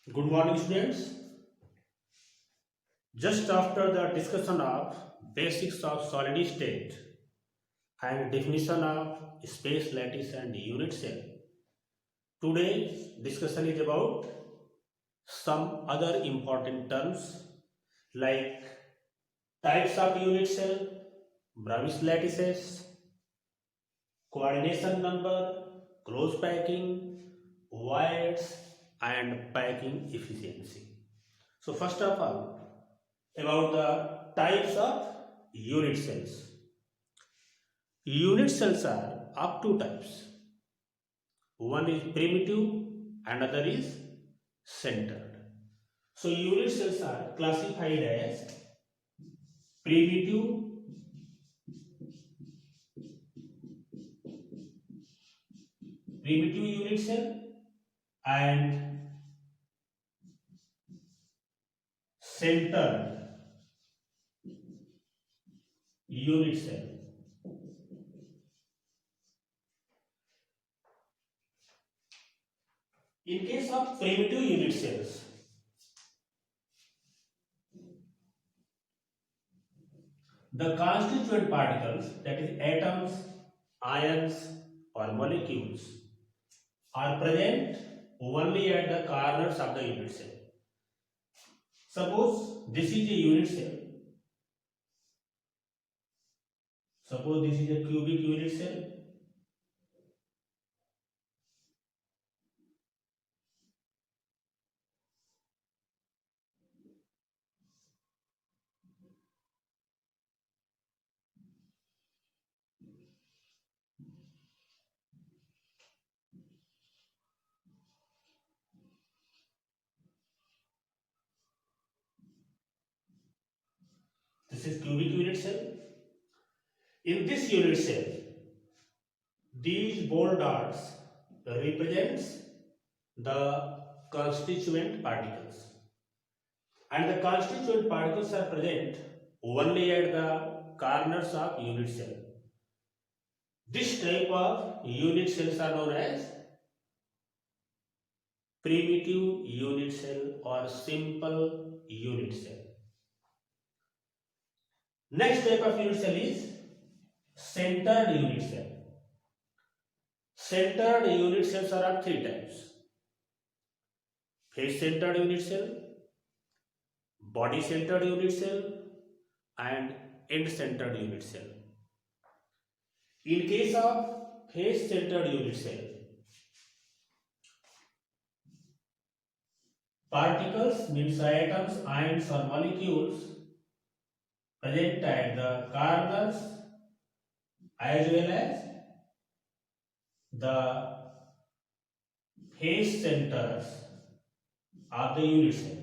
Good morning, students. Just after the discussion of basics of solid state and definition of space lattice and unit cell, today's discussion is about some other important terms like types of unit cell, Bravais lattices, coordination number, close packing, voids, and packing efficiency. So first of all, about the types of unit cells. Unit cells are of two types. One is primitive, another is centered. So unit cells are classified as primitive, unit cell and centered unit cell. In case of primitive unit cells, the constituent particles, that is atoms, ions or molecules, are present only at the corners of the unit cell. Suppose this is a unit cell. Suppose this is a cubic unit cell. This is cubic unit cell. In this unit cell, these bold dots represents the constituent particles, and the constituent particles are present only at the corners of unit cell. This type of unit cells are known as primitive unit cell or simple unit cell. Next type of unit cell is centered unit cell. Centered unit cells are of three types: face centered unit cell, body centered unit cell, and end centered unit cell. In case of face centered unit cell, particles means atoms, ions or molecules present at the corners as well as the face centers of the unit cell.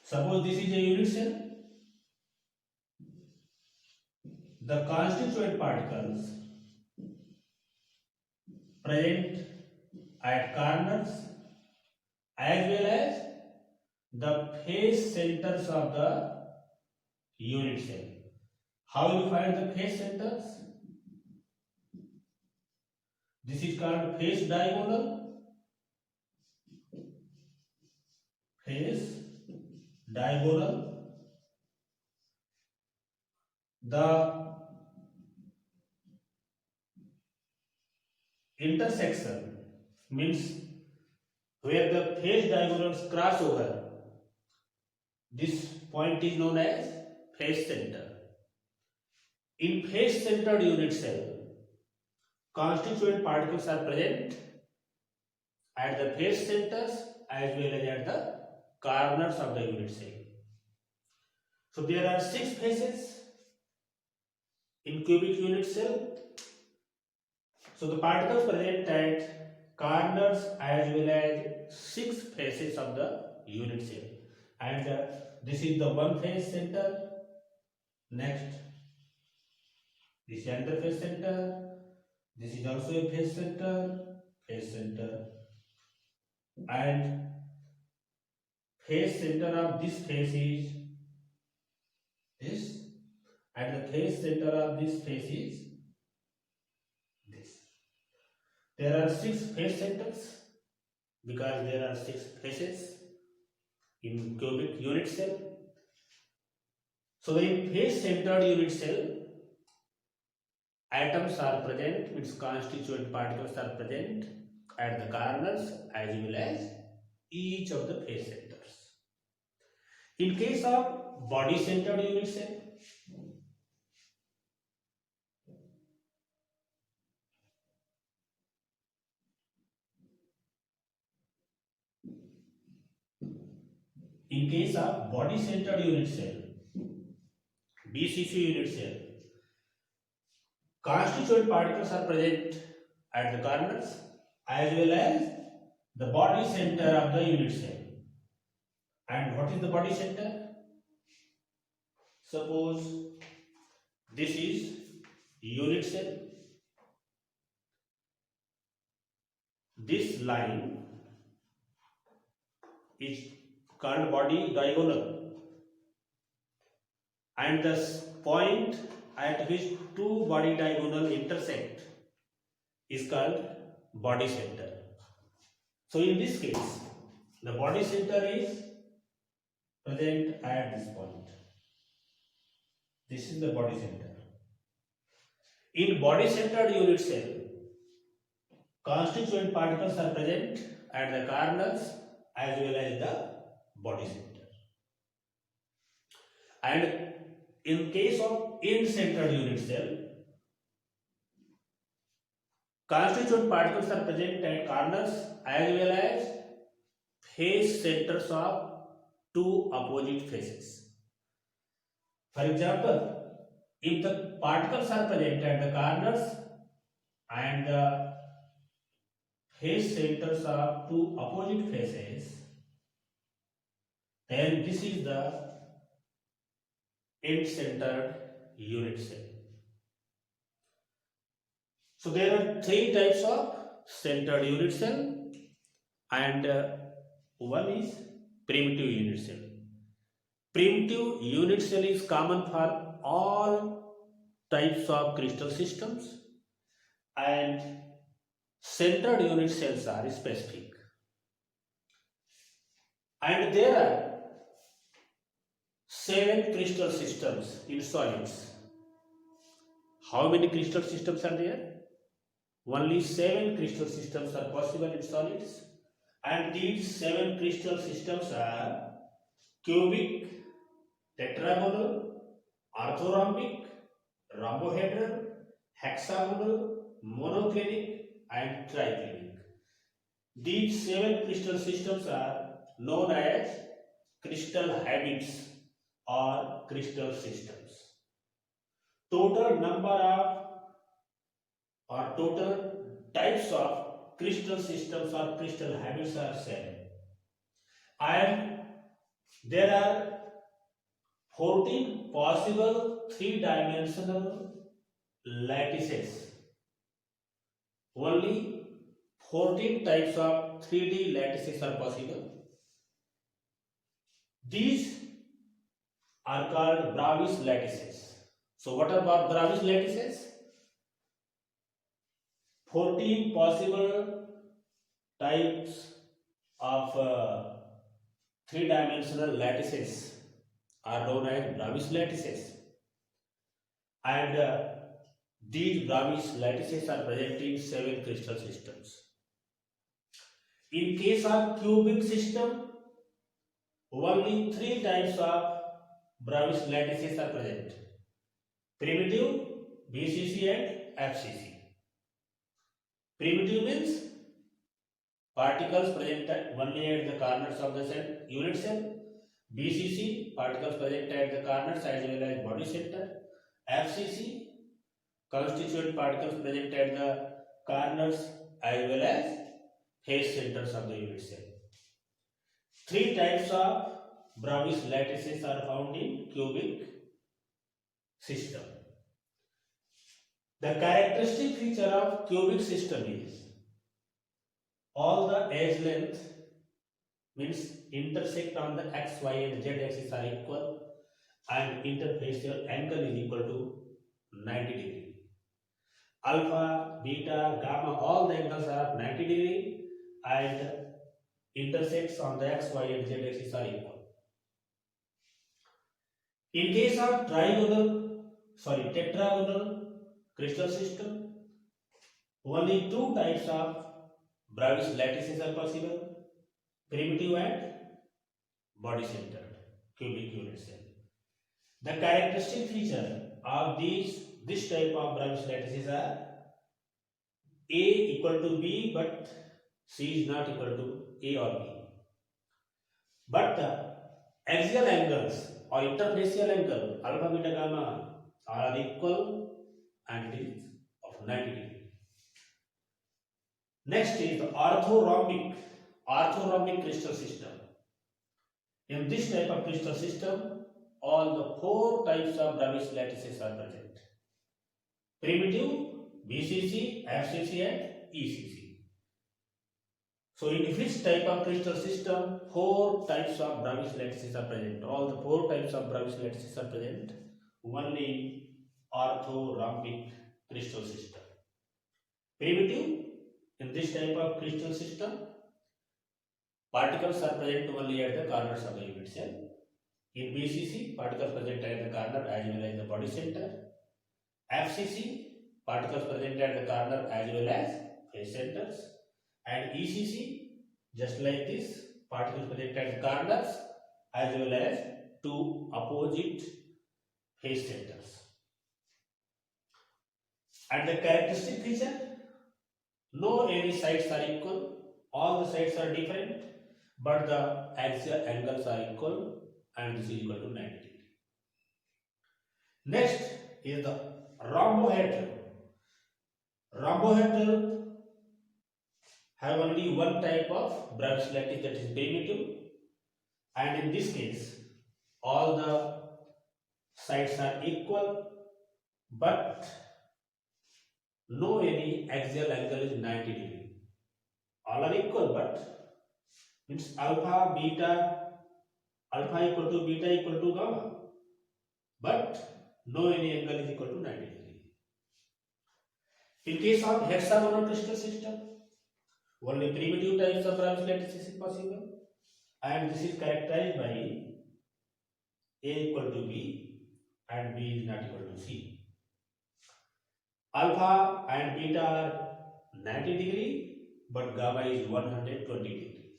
Suppose this is a unit cell. The constituent particles present at corners as well as the face centers of the unit cell. How will you find the face centers? This is called face diagonal. Face diagonal. The intersection means where the face diagonals cross over. This point is known as face center. In face centered unit cell, constituent particles are present at the face centers as well as at the corners of the unit cell. So there are 6 faces in cubic unit cell. So the particles present at corners as well as 6 faces of the unit cell, and this is the one face center. Next, this is another face center. This is also a face center, and face center of this face is this, and the face center of this face is this. There are 6 face centers. because there are 6 faces in cubic unit cell. So in face-centered unit cell, atoms are present, means constituent particles are present at the corners as well as each of the face centers. In case of body-centered unit cell, BCC unit cell, constituent particles are present at the corners as well as the body center of the unit cell. And what is the body center? Suppose this is unit cell. This line is called body diagonal, and the point at which two body diagonal intersect is called body center. So in this case, the body center is present at this point. This is the body center. In body centered unit cell, constituent particles are present at the corners as well as the body center. And in case of end-centered unit cell, constituent particles are present at corners as well as face centers of two opposite faces. For example, if the particles are present at the corners and the face centers of two opposite faces, then this is the end-centered unit cell. So there are 3 types of centered unit cell, and one is primitive unit cell. Primitive unit cell is common for all types of crystal systems, and centered unit cells are specific. And there are 7 crystal systems in solids. How many crystal systems are there? Only 7 crystal systems are possible in solids, and these 7 crystal systems are cubic, tetragonal, orthorhombic, rhombohedral, hexagonal, monoclinic, and triclinic. These 7 crystal systems are known as crystal habits or crystal systems. Total number of or total types of crystal systems or crystal habits are 7, and there are 14 possible 3-dimensional lattices. Only 14 types of 3D lattices are possible. These are called Bravais lattices. So what are Bravais lattices? 14 possible types of 3-dimensional lattices are known as Bravais lattices, and these Bravais lattices are present in 7 crystal systems. In case of cubic system, only 3 types of Bravais lattices are present: primitive, BCC, and FCC. Primitive means particles present only at the corners of the unit cell. BCC, particles present at the corners as well as body center. FCC, constituent particles present at the corners as well as face centers of the unit cell. 3 types of Bravais lattices are found in cubic system. The characteristic feature of cubic system is all the edge length, means intersect on the x, y and z axis are equal, and interfacial angle is equal to 90 degree. Alpha, beta, gamma, all the angles are 90 degree, and intersects on the x, y and z axis are equal. In case of tetragonal crystal system, only two types of Bravais lattices are possible: primitive and body-centered cubic unit cell. The characteristic feature of this type of Bravais lattices are A equal to B, but C is not equal to A or B. But the axial angles or interfacial angle alpha, beta, gamma are equal and it is of 90 degree. Next is the orthorhombic crystal system. In this type of crystal system, all the four types of Bravais lattices are present: primitive, BCC, FCC and ECC. So in which type of crystal system, four types of Bravais lattices are present? All the four types of Bravais lattices are present only in orthorhombic crystal system. Primitive, in this type of crystal system, particles are present only at the corners of the unit cell. In BCC, particles present at the corner as well as the body center. FCC, particles present at the corner as well as face centers. And ECC, just like this, particles present at the corners as well as two opposite face centers. And the characteristic feature, no any sides are equal, all the sides are different, but the axial angles are equal and this is equal to 90 degree. Next is the rhombohedral. Rhombohedral have only one type of Bravais lattice, that is primitive, and in this case all the sides are equal, but no any axial angle is 90 degree. All are equal, but means alpha equal to beta equal to gamma, but no any angle is equal to 90 degree. In case of hexagonal crystal system, only primitive types of Bravais lattices is possible, and this is characterized by A equal to B and B is not equal to C. Alpha and beta are 90 degree, but gamma is 120 degree.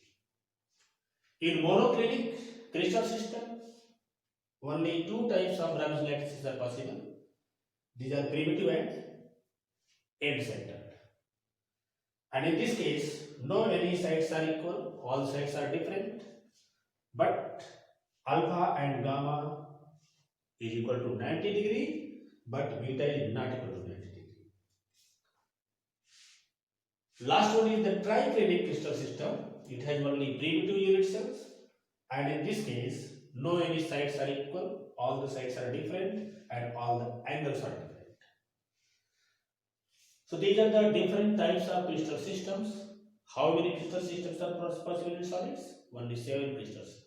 In monoclinic crystal system, only two types of Bravais lattices are possible. These are primitive and end-centered. And in this case, no any sides are equal, all sides are different, but alpha and gamma is equal to 90 degree, but beta is not equal to 90 degree. Last one is the triclinic crystal system. It has only primitive unit cells, and in this case, no any sides are equal, all the sides are different, and all the angles are different. So these are the different types of crystal systems. How many crystal systems are possible in solids? Only 7 crystals.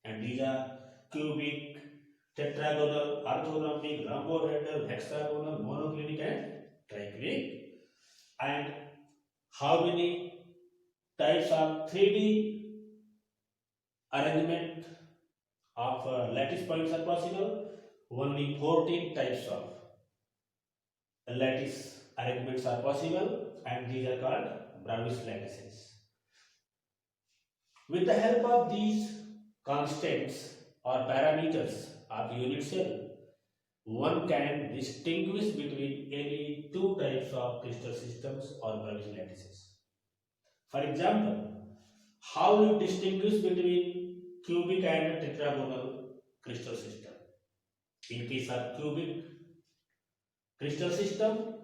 And these are cubic, tetragonal, orthorhombic, rhombohedral, hexagonal, monoclinic and triclinic. And how many types of 3D arrangement of lattice points are possible? Only 14 types of lattice arrangements are possible, and these are called Bravais lattices. With the help of these constants or parameters of unit cell, one can distinguish between any two types of crystal systems or Bravais lattices. For example, how you distinguish between cubic and tetragonal crystal system? In case of cubic crystal system,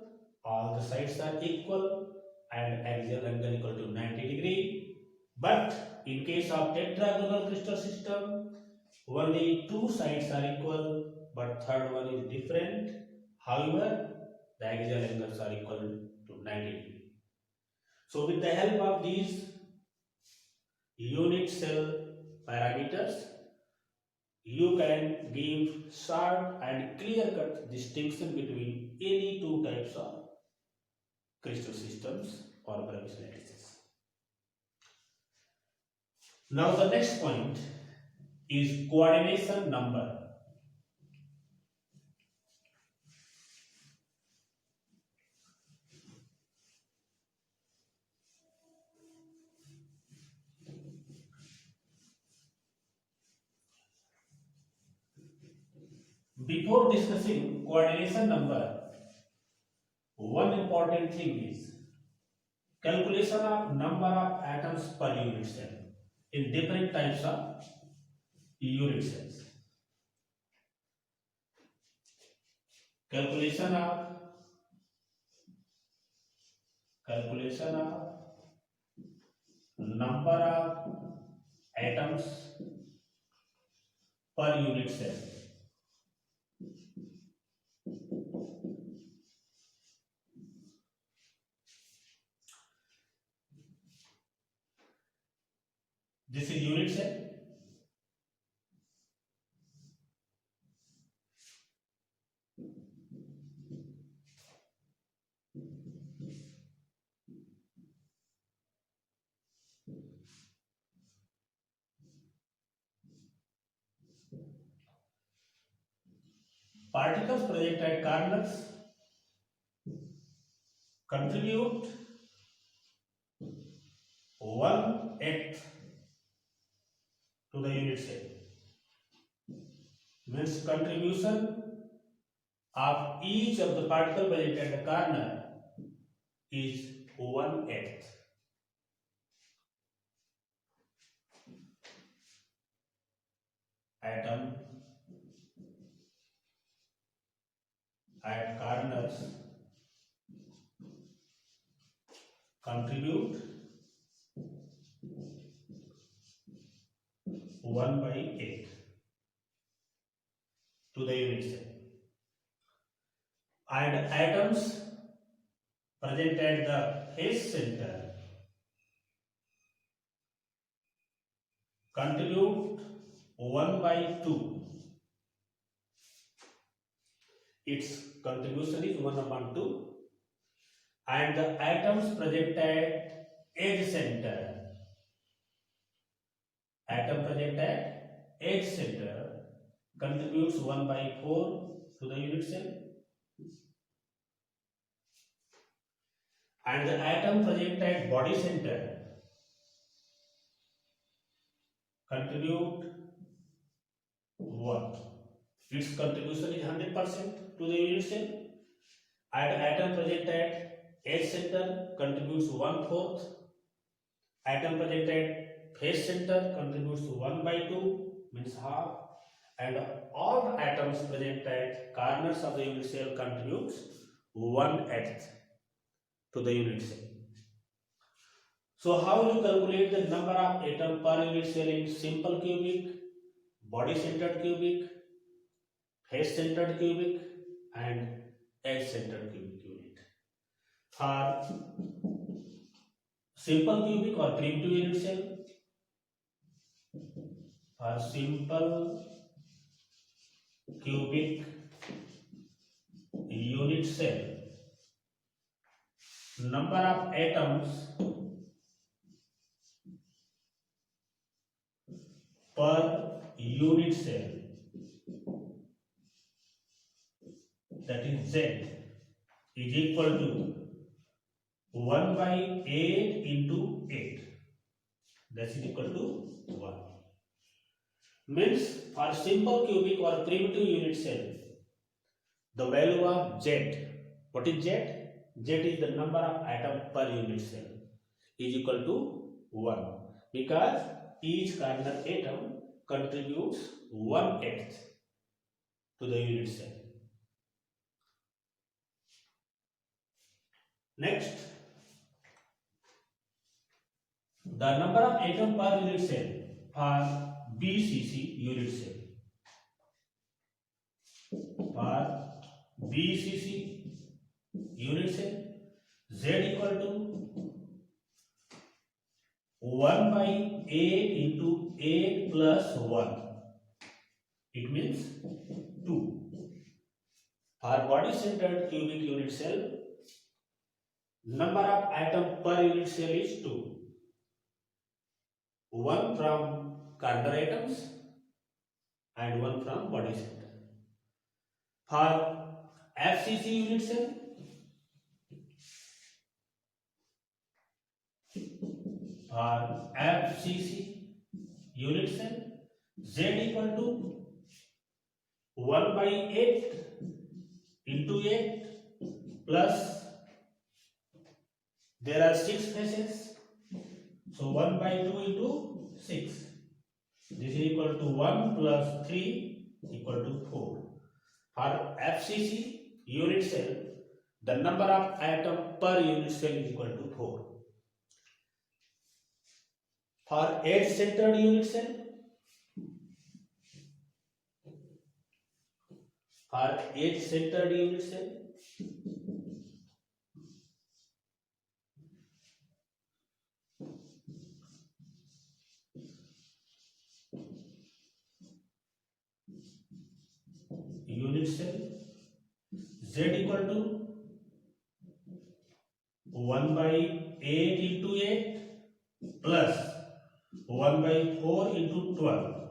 all the sides are equal and axial angle equal to 90 degree. But in case of tetragonal crystal system, only two sides are equal, but third one is different. However, the axial angles are equal to 90 degree. So with the help of these unit cell parameters, you can give short and clear-cut distinction between any two types of crystal systems or Bravais lattices. Now the next point is coordination number. Before discussing coordination number, one important thing is calculation of number of atoms per unit cell in different types of unit cells. Calculation of number of atoms per unit cell. This is unit cell. Particles present at corners contribute 1/8 to the unit cell. Means contribution of each of the particle present at the corner is 1/8. Atom at corners contribute 1/8 to the unit cell, and atoms present at the phase center contribute 1/2. Its contribution is 1/2, and the atoms present at edge center, contributes 1/4 to the unit cell, and the atom present at body center contribute 1. Its contribution is 100% to the unit cell, and atom present at edge center contributes 1/4. Atom present at phase center contributes 1/2, means half, and all the atoms present at corners of the unit cell contributes 1/8 to the unit cell. So how you calculate the number of atom per unit cell in simple cubic, body centered cubic, phase centered cubic, and edge centered cubic unit? For simple cubic or primitive unit cell, for simple cubic unit cell, number of atoms per unit cell, that is Z, is equal to 1/8 into 8. That is equal to 1. Means for simple cubic or primitive unit cell, the value of Z, what is Z? Z is the number of atom per unit cell, is equal to 1, because each corner atom contributes 1/8 to the unit cell. Next, the number of atom per unit cell for BCC unit cell. For BCC unit cell, Z equal to 1/8 into 8 plus 1. It means 2. For body centered cubic unit cell, number of atom per unit cell is 2. one from corner atoms and one from body center. For FCC unit cell, Z equal to 1 by 8 into 8 plus, there are 6 faces, so 1 by 2 into 6. This is equal to 1 plus 3 equal to 4. For FCC unit cell, the number of atom per unit cell is equal to 4. For edge-centered unit cell, Z equal to 1 by 8 into 8 plus 1 by 4 into 12,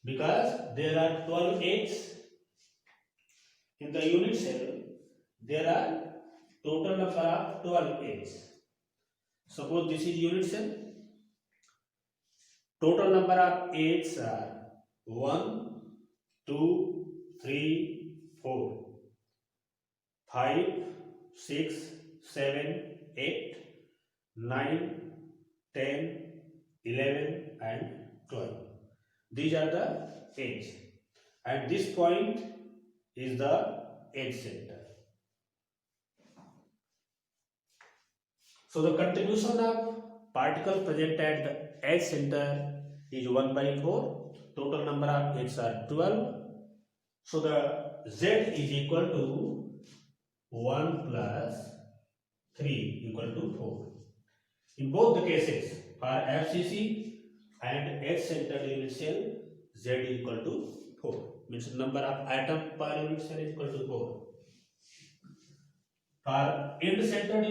because there are 12 8s in the unit cell. There are total number of 12 8s. Suppose this is unit cell. Total number of 8s are 1, 2, 3, 4, 5, 6, 7, 8, 9, 10, 11 and 12. These are the edge, and this point is the edge center. So the contribution of particles present at the edge center is 1 by 4. Total number of edges are 12. So the Z is equal to 1 plus 3 equal to 4. In both the cases, for FCC and edge-centered unit cell, Z is equal to 4. Means number of atom per unit cell is equal to 4. For end-centered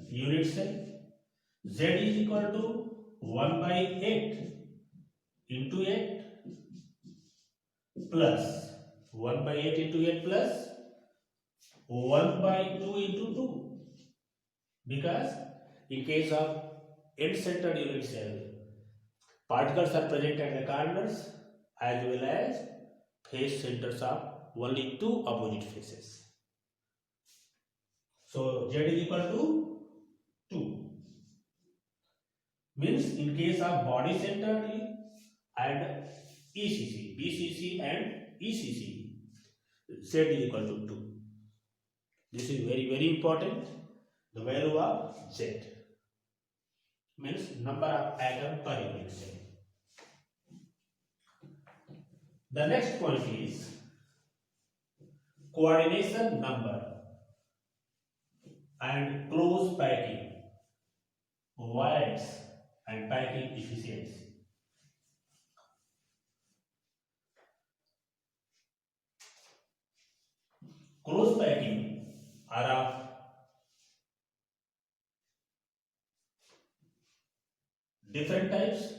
unit cell, Z is equal to 1 by 8 into 8 plus 1 by 8 into 8 plus 1 by 2 into 2, because in case of end-centered unit cell, particles are present at the corners as well as face centers of only two opposite faces. So Z is equal to 2. Means in case of body centered and ECC, BCC and ECC, Z is equal to 2. This is very important. The value of Z means number of atom per unit cell. The next point is coordination number and close packing, voids and packing efficiency. Close packing are of different types.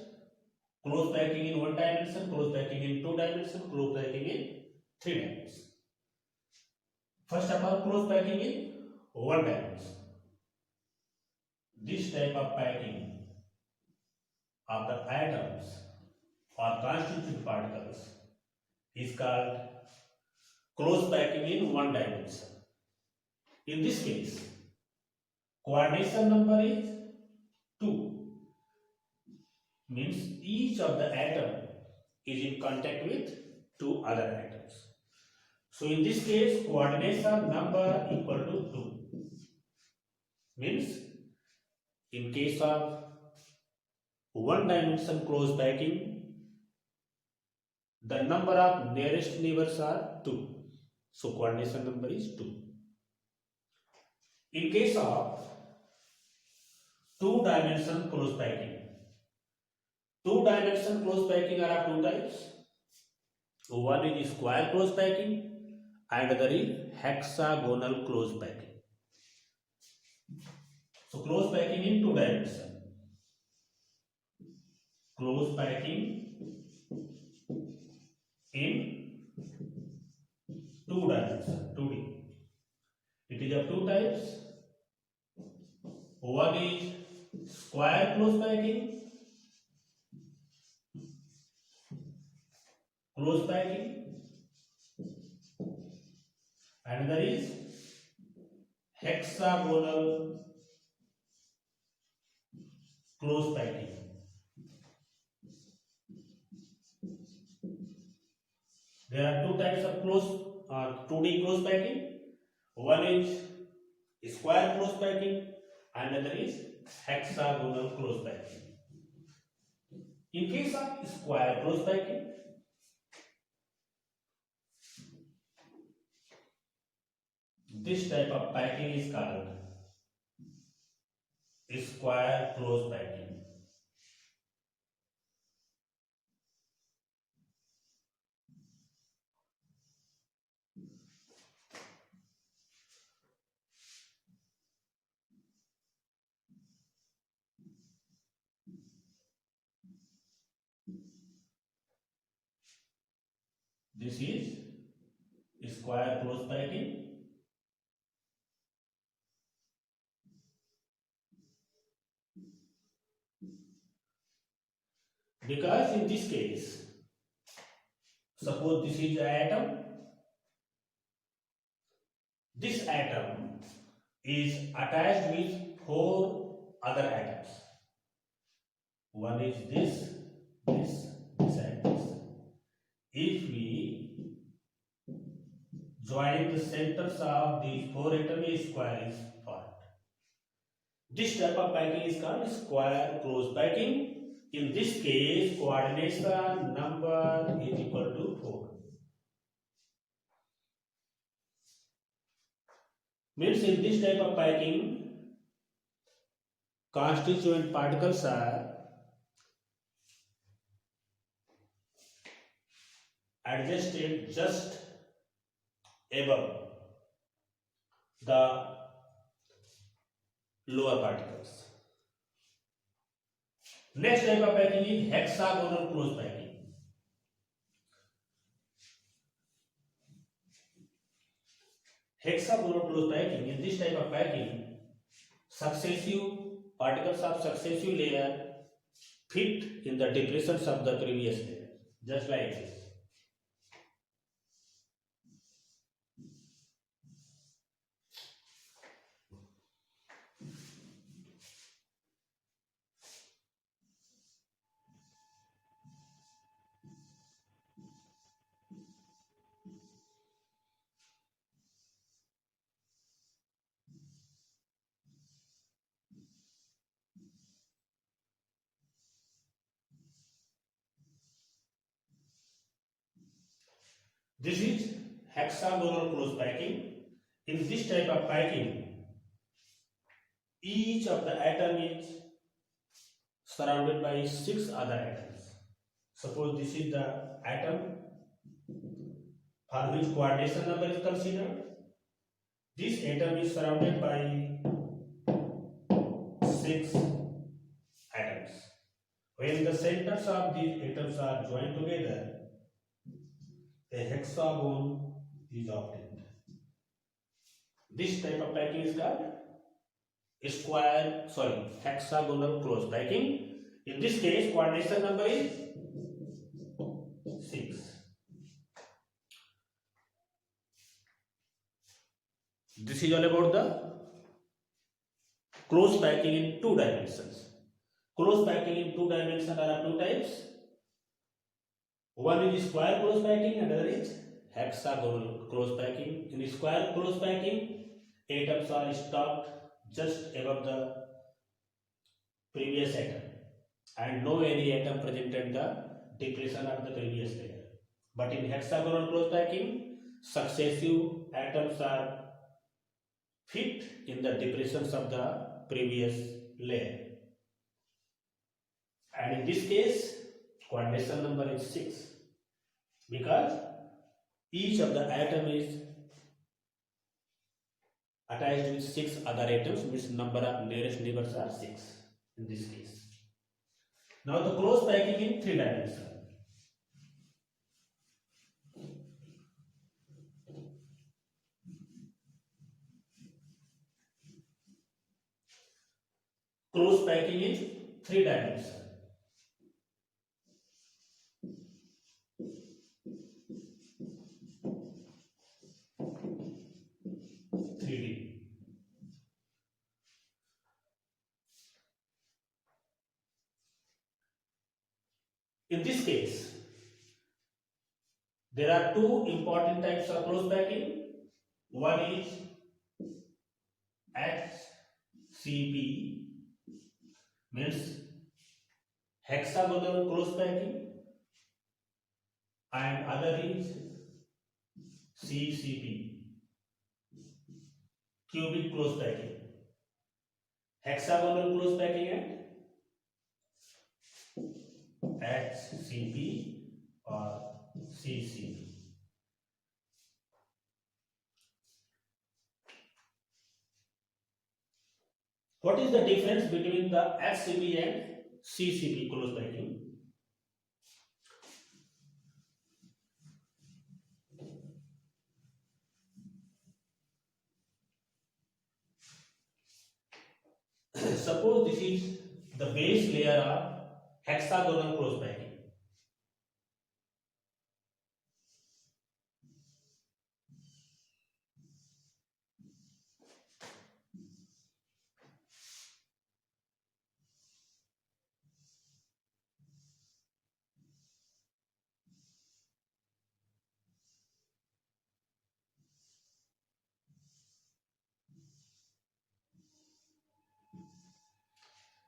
Close packing in 1 dimension, close packing in 2 dimensions, close packing in 3 dimensions. First of all, close packing in 1 dimension. This type of packing of the atoms or constituent particles is called close packing in 1 dimension. In this case, coordination number is 2. Means each of the atom is in contact with 2 other atoms. So in this case, coordination number equal to 2. Means in case of 1 dimension close packing, the number of nearest neighbors are 2. So coordination number is 2. In case of 2 dimension close packing, 2 dimension close packing are of 2 types. One is square close packing and there is hexagonal close packing. So close packing in two dimensions. Close packing in two dimensions, 2D. It is of two types. One is square close packing, and there is hexagonal close packing. There are two types of 2D close packing. One is square close packing and another is hexagonal close packing. In case of square close packing, this type of packing is called square close packing. This is square close packing. Because in this case, suppose this is an atom. This atom is attached with four other atoms. One is this, and this. If we join the centers of these four atoms, a square is formed. This type of packing is called square close packing. In this case, coordination number is equal to 4. Means in this type of packing, constituent particles are adjusted just above the lower particles. Next type of packing is hexagonal close packing. Hexagonal close packing, in this type of packing, successive particles of successive layer fit in the depressions of the previous layer, just like this. This is hexagonal close packing. In this type of packing, each of the atom is surrounded by 6 other atoms. Suppose this is the atom for which coordination number is considered. This atom is surrounded by 6 atoms. When the centers of these atoms are joined together, a hexagon is obtained. This type of packing is called hexagonal close packing. In this case, coordination number is 6. This is all about the close packing in 2 dimensions. Close packing in 2 dimensions are of 2 types. One is square close packing and another is hexagonal close packing. In square close packing, atoms are stocked just above the previous atom and no any atom presented the depression of the previous layer. But in hexagonal close packing, successive atoms are fit in the depressions of the previous layer. And in this case, coordination number is 6 because each of the atom is attached with 6 other atoms, means number of nearest neighbors are 6 in this case. Now the close packing in 3 dimension. Close packing is 3 dimension. 3D. In this case, there are two important types of close packing. One is HCP, means hexagonal close packing, and other is CCP, cubic close packing. Hexagonal close packing and HCP or CCP. What is the difference between the HCP and CCP close packing? Suppose this is the base layer of hexagonal close packing.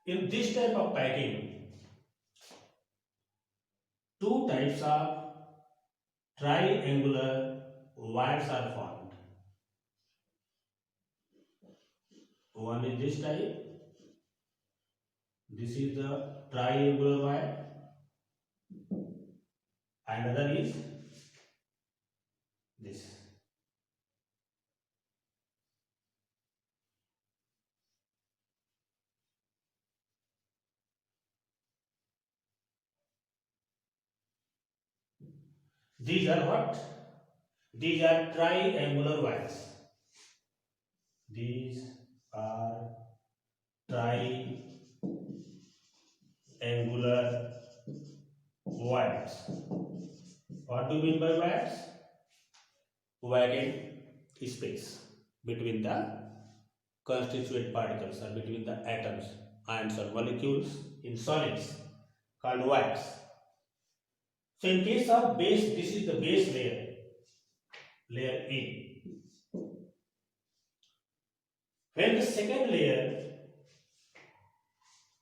In this type of packing, two types of triangular wires are formed. One is this type. This is the triangular wire, and other is this. These are what? These are triangular wires. These are triangular wires. What do you mean by wires? Vacant space between the constituent particles or between the atoms, ions or molecules in solids called wires. So in case of base, this is the base layer, layer A. When the second layer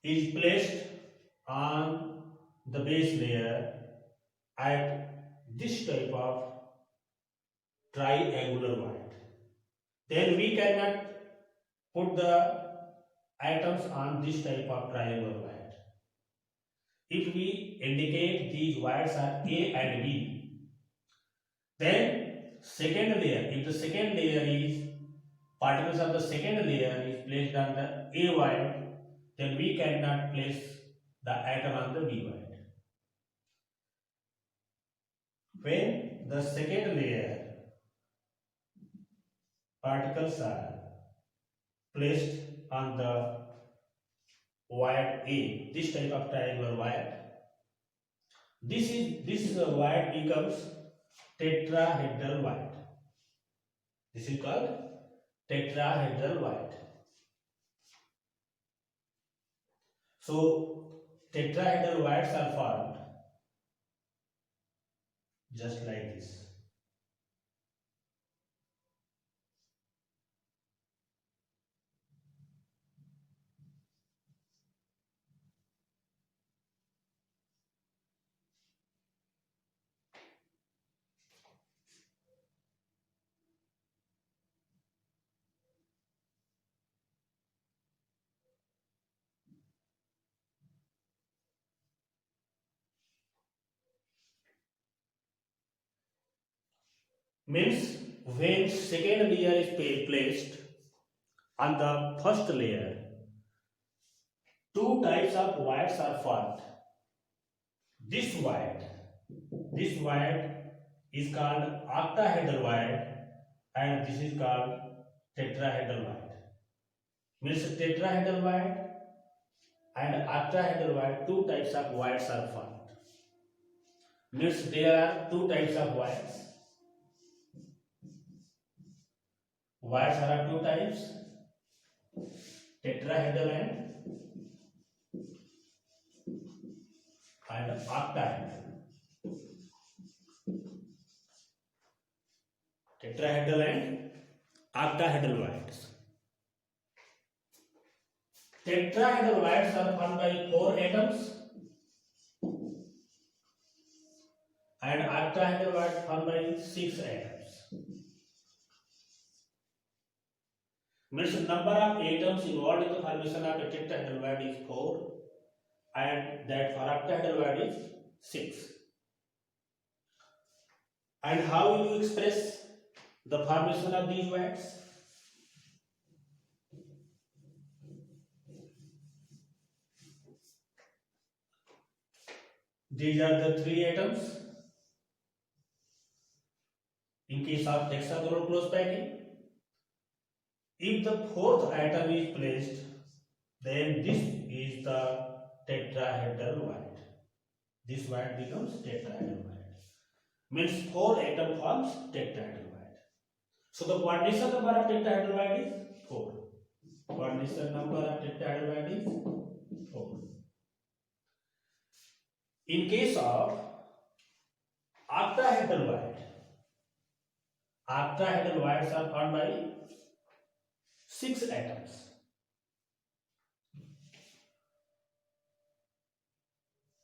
is placed on the base layer at this type of triangular wire, then we cannot put the atoms on this type of triangular wire. If we indicate these wires are A and B, then second layer, if the second layer is particles of the second layer is placed on the A wire, then we cannot place the atom on the B wire. When the second layer particles are placed on the wire A, this type of triangular wire, this wire becomes tetrahedral wire. This is called tetrahedral wire. So tetrahedral wires are formed just like this. Means when second layer is placed On the first layer, two types of wires are formed. This wire is called octahedral wire, and this is called tetrahedral wire. Means tetrahedral wire and octahedral wire, two types of wires are formed. Means there are two types of wires. Wires are of two types, tetrahedral and octahedral. Tetrahedral and octahedral wires. Tetrahedral wires are formed by 4 atoms, and octahedral wires formed by 6 atoms. Means number of atoms involved in the formation of a tetrahedral wire is 4, and that for octahedral wire is 6. And how will you express the formation of these wires? These are the 3 atoms. In case of hexagonal close packing, if the 4th atom is placed, then this is the tetrahedral wire. This wire becomes tetrahedral wire. Means 4 atom forms tetrahedral wire. So the coordination number of tetrahedral wire is 4. Coordination number of tetrahedral wire is 4. In case of octahedral wire, octahedral wires are formed by 6 atoms.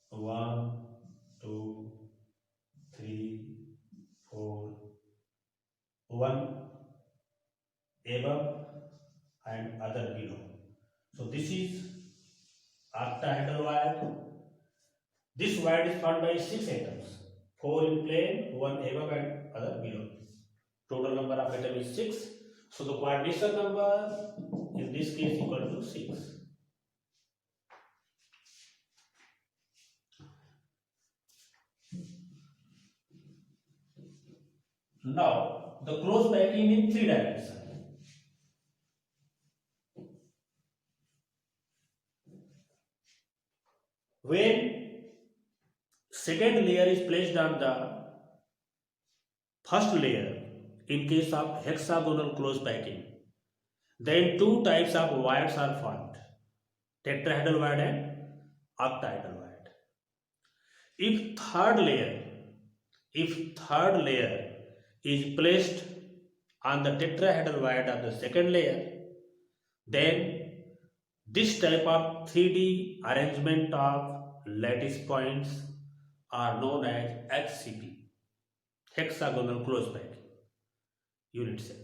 One, 2, 3, 4, 1 above and other below. So this is octahedral wire. This wire is formed by 6 atoms, 4 in plane, 1 above and other below. Total number of atoms is 6. So the coordination number in this case equal to 6. Now the close packing in 3 dimensions. When second layer is placed on the first layer, in case of hexagonal close packing, then 2 types of wires are formed, tetrahedral wire and octahedral wire. If third layer is placed on the tetrahedral wire of the second layer, then this type of 3D arrangement of lattice points are known as HCP, hexagonal close packing unit cell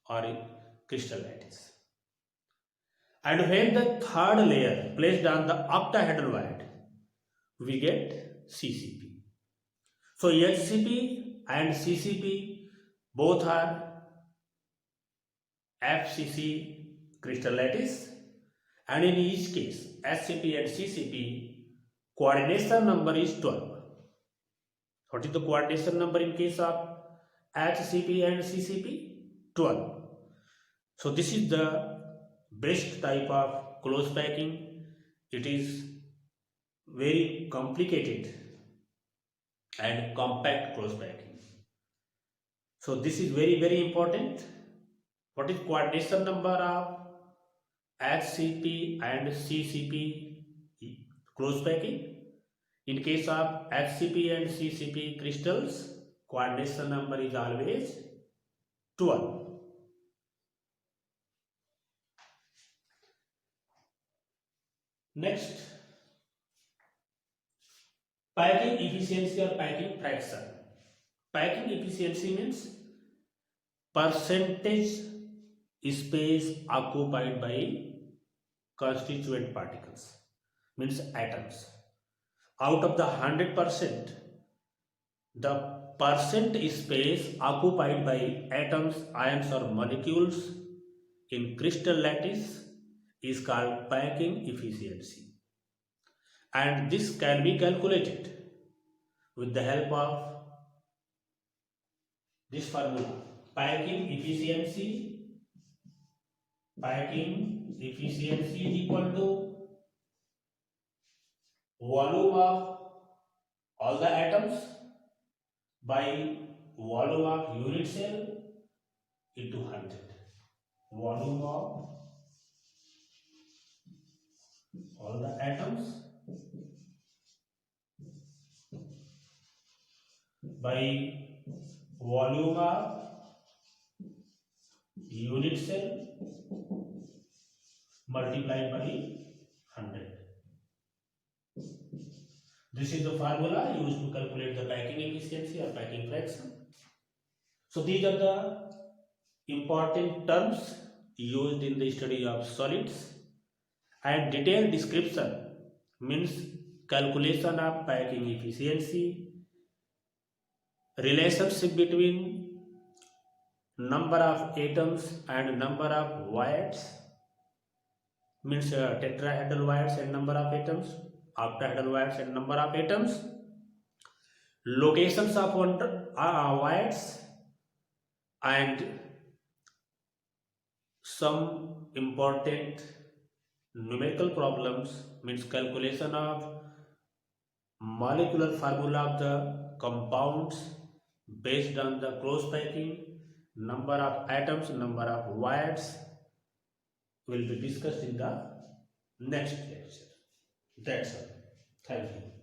or crystal lattice. And when the third layer placed on the octahedral wire, we get CCP. So HCP and CCP both are FCC crystal lattice, and in each case HCP and CCP coordination number is 12. What is the coordination number in case of HCP and CCP? 12. So this is the best type of close packing. It is very complicated and compact close packing. So this is very, very important. What is coordination number of HCP and CCP close packing? In case of HCP and CCP crystals, coordination number is always 12. Next, packing efficiency or packing fraction. Packing efficiency means percentage space occupied by constituent particles, means atoms. Out of the 100%, the percent space occupied by atoms, ions or molecules in crystal lattice is called packing efficiency, and this can be calculated with the help of this formula. Packing efficiency is equal to volume of all the atoms by volume of unit cell into 100. Volume of all the atoms by volume of unit cell multiplied by 100. This is the formula used to calculate the packing efficiency or packing fraction. So these are the important terms used in the study of solids, and detailed description means calculation of packing efficiency, relationship between number of atoms and number of wires, means tetrahedral wires and number of atoms, octahedral wires and number of atoms, locations of wires, and some important numerical problems, means calculation of molecular formula of the compounds based on the close packing, number of atoms, number of wires will be discussed in the next lecture. That's all. Thank you.